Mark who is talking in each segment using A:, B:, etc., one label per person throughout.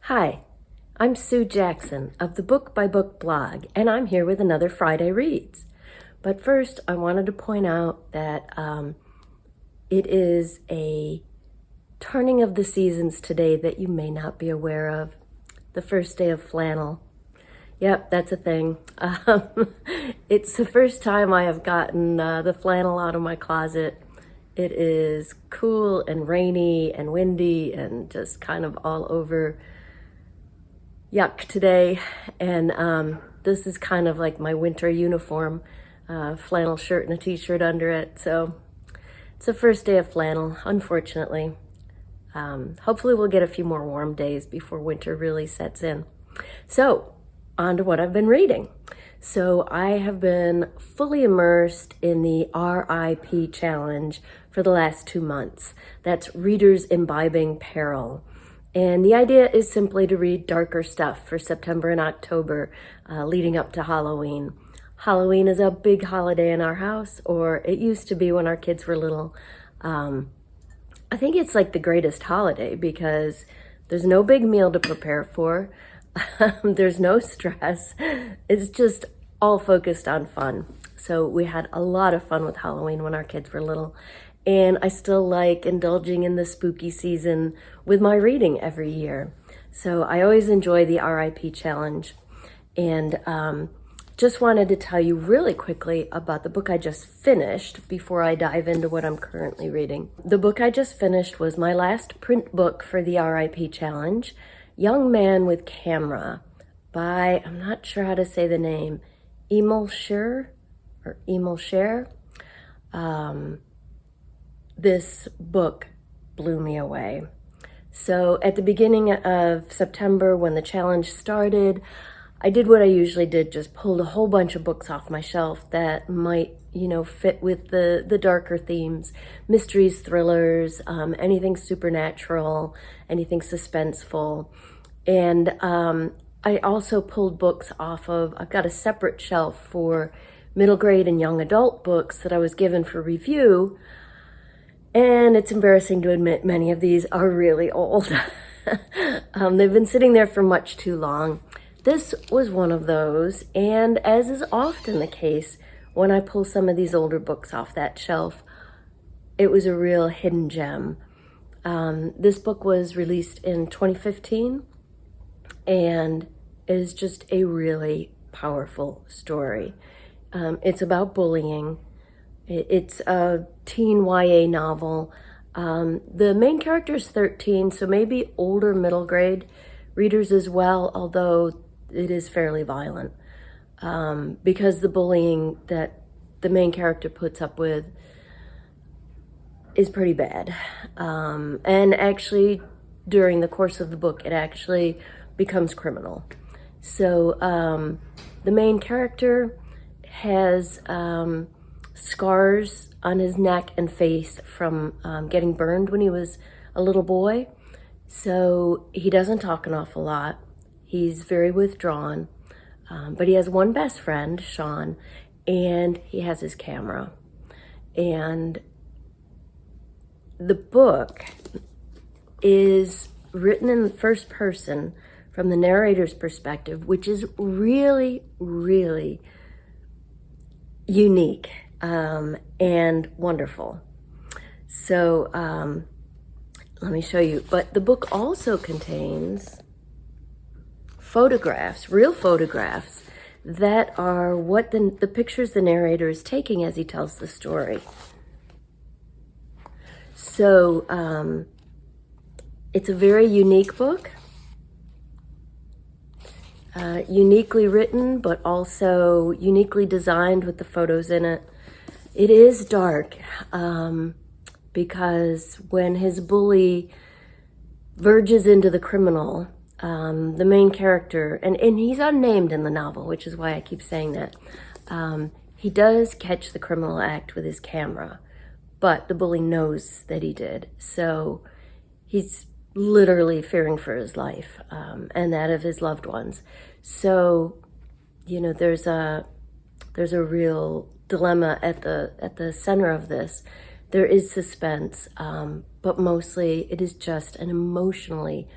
A: Hi, I'm Sue Jackson of the Book by Book blog, and I'm here with another Friday Reads. But first, I wanted to point out that it is a turning of the seasons today that you may not be aware of. The first day of flannel. Yep, that's a thing. It's the first time I have gotten the flannel out of my closet. It is cool and rainy and windy and just kind of all over yuck today, and this is kind of like my winter uniform, flannel shirt and a t-shirt under it. So it's the first day of flannel, unfortunately. Hopefully we'll get a few more warm days before winter really sets in. So on to what I've been reading. So I have been fully immersed in the RIP challenge for the last 2 months. That's Readers Imbibing Peril. And the idea is simply to read darker stuff for September and October, leading up to Halloween. Halloween is a big holiday in our house, or it used to be when our kids were little. I think it's like the greatest holiday because there's no big meal to prepare for. There's no stress. It's just all focused on fun. So we had a lot of fun with Halloween when our kids were little. And I still like indulging in the spooky season with my reading every year. So I always enjoy the RIP challenge. And just wanted to tell you really quickly about the book I just finished before I dive into what I'm currently reading. The book I just finished was my last print book for the RIP challenge, Young Man with Camera by, I'm not sure how to say the name, Emil Scher. This book blew me away. So at the beginning of September, when the challenge started, I did what I usually did, just pulled a whole bunch of books off my shelf that might, fit with the darker themes, mysteries, thrillers, anything supernatural, anything suspenseful. And I also pulled books off of, I've got a separate shelf for middle grade and young adult books that I was given for review. And it's embarrassing to admit many of these are really old. They've been sitting there for much too long. This was one of those, and as is often the case, when I pull some of these older books off that shelf, it was a real hidden gem. This book was released in 2015, and is just a really powerful story. It's about bullying. It's a teen YA novel. The main character is 13, so maybe older middle grade readers as well, although it is fairly violent because the bullying that the main character puts up with is pretty bad. And actually, during the course of the book, it actually becomes criminal. So the main character has scars on his neck and face from getting burned when he was a little boy. So he doesn't talk an awful lot. He's very withdrawn, but he has one best friend, Sean, and he has his camera. And the book is written in the first person from the narrator's perspective, which is really, really unique and wonderful. So let me show you. But the book also contains photographs, real photographs, that are what the pictures the narrator is taking as he tells the story. So it's a very unique book, uniquely written, but also uniquely designed with the photos in it. It is dark because when his bully verges into the criminal, the main character, and he's unnamed in the novel, which is why I keep saying that, he does catch the criminal act with his camera, but the bully knows that he did. So he's literally fearing for his life and that of his loved ones. So, there's a real dilemma at the center of this. There is suspense, but mostly it is just an emotionally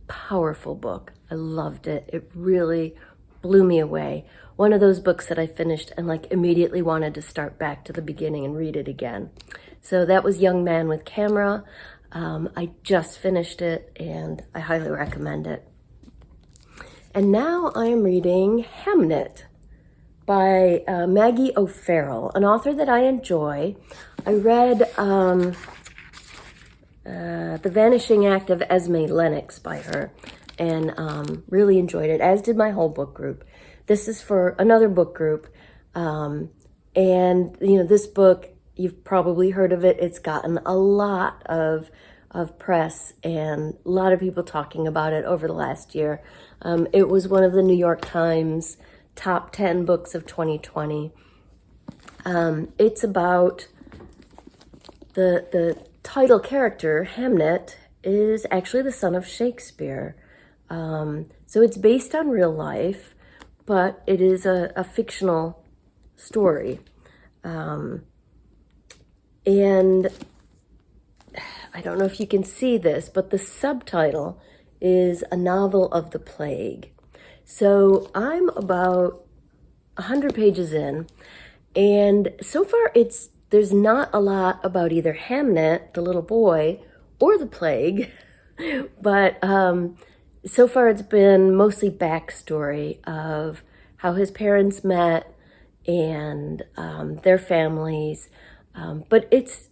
A: powerful book. I loved it. It really blew me away. One of those books that I finished and like immediately wanted to start back to the beginning and read it again. So that was Young Man with Camera. I just finished it and I highly recommend it. And now I am reading Hamlet by Maggie O'Farrell, an author that I enjoy. I read The Vanishing Act of Esme Lennox by her and really enjoyed it, as did my whole book group. This is for another book group. And, you know, this book, you've probably heard of it. It's gotten a lot of press and a lot of people talking about it over the last year. It was one of the New York Times top 10 books of 2020. It's about the title character, Hamlet, is actually the son of Shakespeare. So it's based on real life, but it is a fictional story. And I don't know if you can see this, but the subtitle is A Novel of the Plague. So I'm about 100 pages in, and so far there's not a lot about either Hamlet, the little boy, or the plague, but so far it's been mostly backstory of how his parents met and their families, but it's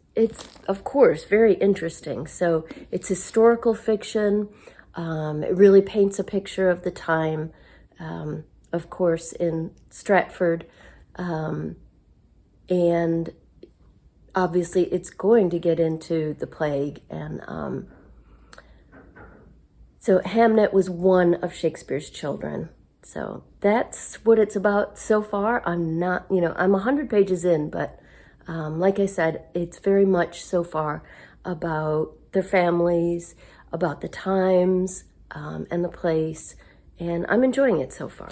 A: of course very interesting. So it's historical fiction. It really paints a picture of the time, of course, in Stratford, and obviously it's going to get into the plague. And so Hamlet was one of Shakespeare's children. So that's what it's about so far. I'm 100 pages in, but like I said, it's very much so far about their families, about the times and the place, and I'm enjoying it so far.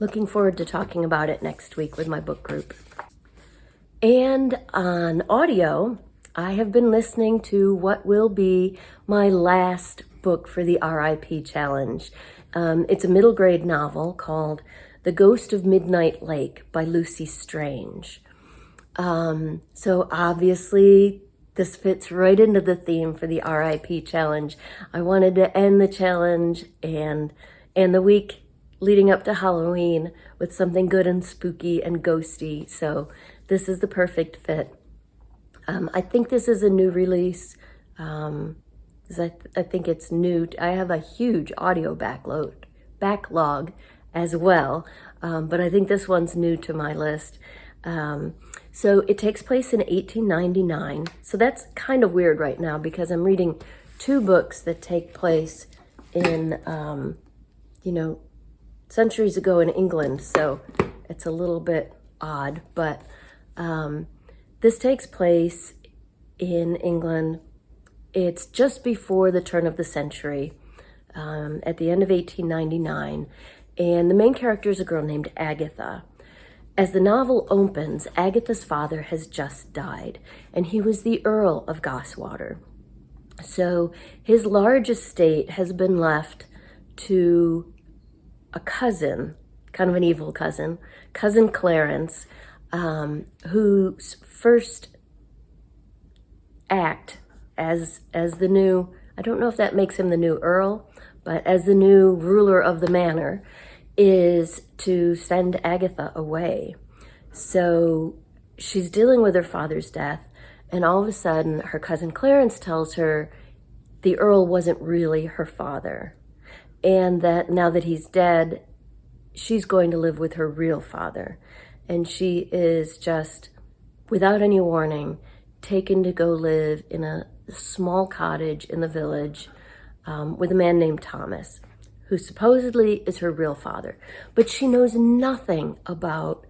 A: Looking forward to talking about it next week with my book group. And on audio, I have been listening to what will be my last book for the RIP Challenge. It's a middle grade novel called The Ghost of Midnight Lake by Lucy Strange. So obviously this fits right into the theme for the RIP Challenge. I wanted to end the challenge and the week leading up to Halloween with something good and spooky and ghosty. So this is the perfect fit. I think this is a new release. I think it's new. I have a huge audio backlog as well, but I think this one's new to my list. So it takes place in 1899. So that's kind of weird right now because I'm reading two books that take place in, centuries ago in England. So it's a little bit odd, but this takes place in England. It's just before the turn of the century, at the end of 1899. And the main character is a girl named Agatha. As the novel opens, Agatha's father has just died, and he was the Earl of Goswater. So his large estate has been left to a cousin, kind of an evil cousin, Cousin Clarence, whose first act as the new, I don't know if that makes him the new Earl, but as the new ruler of the manor, is to send Agatha away. So she's dealing with her father's death, and all of a sudden her cousin Clarence tells her the Earl wasn't really her father, and that now that he's dead, she's going to live with her real father. And she is just, without any warning, taken to go live in a small cottage in the village with a man named Thomas, who supposedly is her real father. But she knows nothing about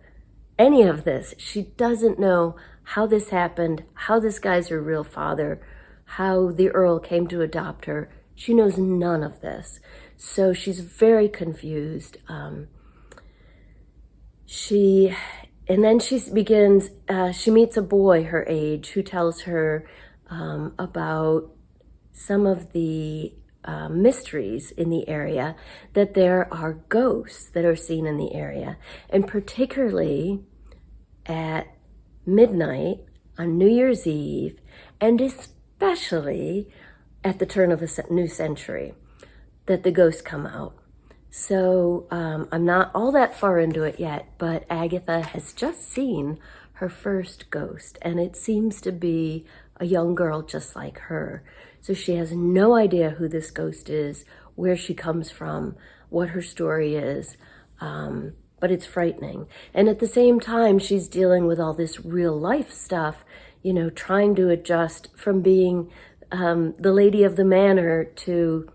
A: any of this. She doesn't know how this happened, how this guy's her real father, how the Earl came to adopt her. She knows none of this. So she's very confused. She meets a boy her age who tells her about some of the mysteries in the area, that there are ghosts that are seen in the area, and particularly at midnight on New Year's Eve, and especially at the turn of a new century, that the ghosts come out. So I'm not all that far into it yet, but Agatha has just seen her first ghost, and it seems to be a young girl just like her. So she has no idea who this ghost is, where she comes from, what her story is, but it's frightening. And at the same time, she's dealing with all this real life stuff, you know, trying to adjust from being the lady of the manor to,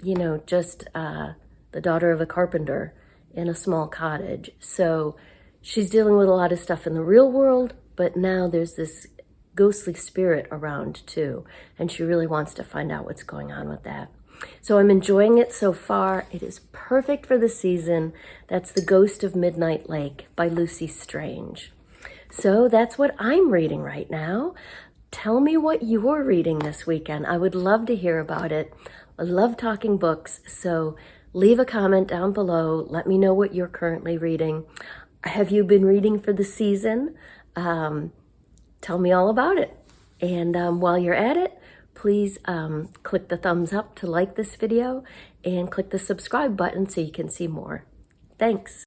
A: you know, just the daughter of a carpenter in a small cottage. So she's dealing with a lot of stuff in the real world, but now there's this ghostly spirit around too, and she really wants to find out what's going on with that. So I'm enjoying it so far. It is perfect for the season. That's The Ghost of Midnight Lake by Lucy Strange. So that's what I'm reading right now. Tell me what you're reading this weekend. I would love to hear about it. I love talking books, so leave a comment down below. Let me know what you're currently reading. Have you been reading for the season? Tell me all about it. And while you're at it, please click the thumbs up to like this video and click the subscribe button so you can see more. Thanks.